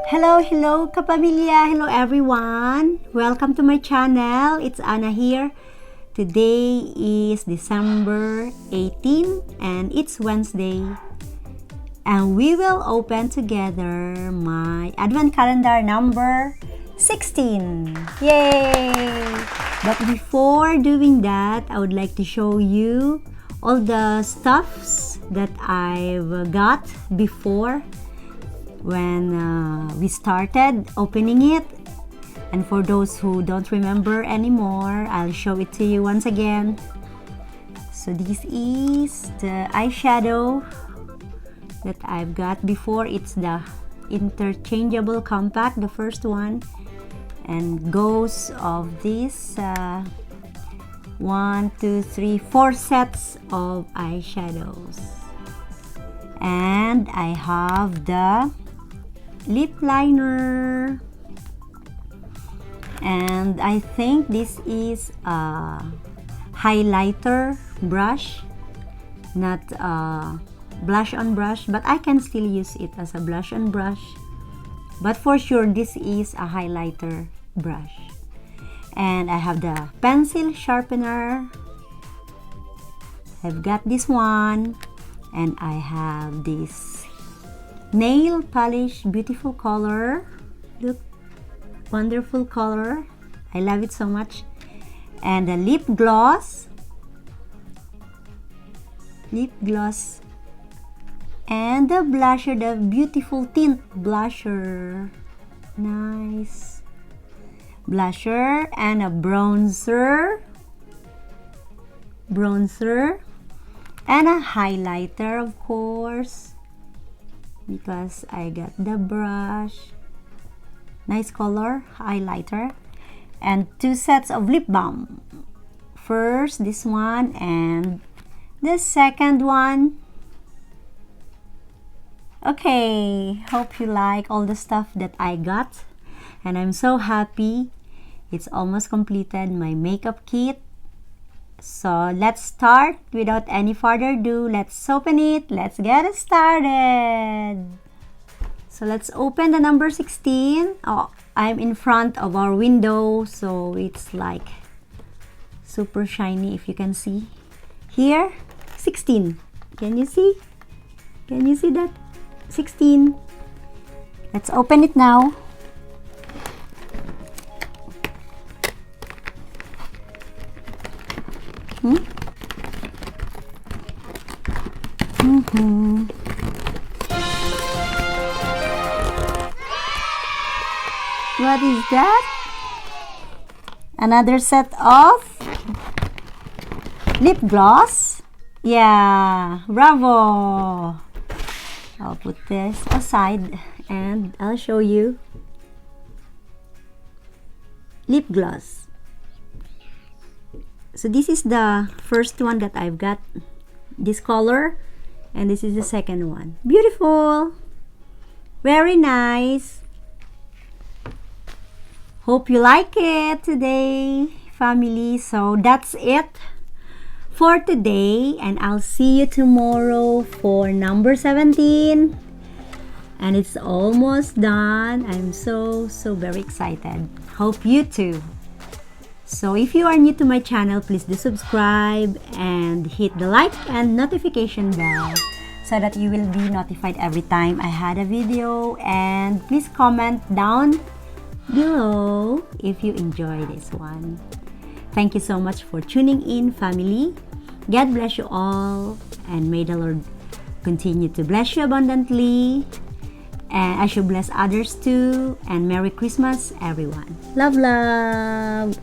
Hello kapamilya, hello everyone, welcome to my channel. It's Anna here. Today is December 18 and it's Wednesday, and we will open together my advent calendar number 16. Yay! But before doing that, I would like to show you all the stuffs that I've got before when we started opening it. And for those who don't remember anymore, I'll show it to you once again. So this is the eyeshadow that I've got before. It's the interchangeable compact, the first one, and goes of this 1, 2, 3, 4 sets of eyeshadows. And I have the lip liner, and I think this is a highlighter brush, not a blush on brush, but I can still use it as a blush on brush, but for sure this is a highlighter brush. And I have the pencil sharpener, I've got this one, and I have this nail polish, beautiful color. Look, wonderful color, I love it so much. And the lip gloss, and the blusher, the beautiful tint blusher, nice blusher. And a bronzer, and a highlighter, of course, because I got the brush, nice color highlighter. And 2 sets of lip balm, first this one and the second one. Okay, hope you like all the stuff that I got, and I'm so happy it's almost completed, my makeup kit. So let's start without any further ado. Let's open it. Let's get it started. So let's open the number 16. Oh, I'm in front of our window, so it's like super shiny, if you can see. Here, 16. Can you see? Can you see that? 16. Let's open it now. What is that? Another set of lip gloss. Yeah, bravo! I'll put this aside and I'll show you lip gloss. So this is the first one that I've got, this color, and this is the second one. Beautiful, very nice. Hope you like it today, family. So that's it for today, and I'll see you tomorrow for number 17. And it's almost done. I'm so very excited. Hope you too. So if you are new to my channel, please do subscribe and hit the like and notification bell so that you will be notified every time I had a video. And please comment down below if you enjoy this one. Thank you so much for tuning in, family. God bless you all, and may the Lord continue to bless you abundantly, and I should bless others too. And Merry Christmas, everyone. Love.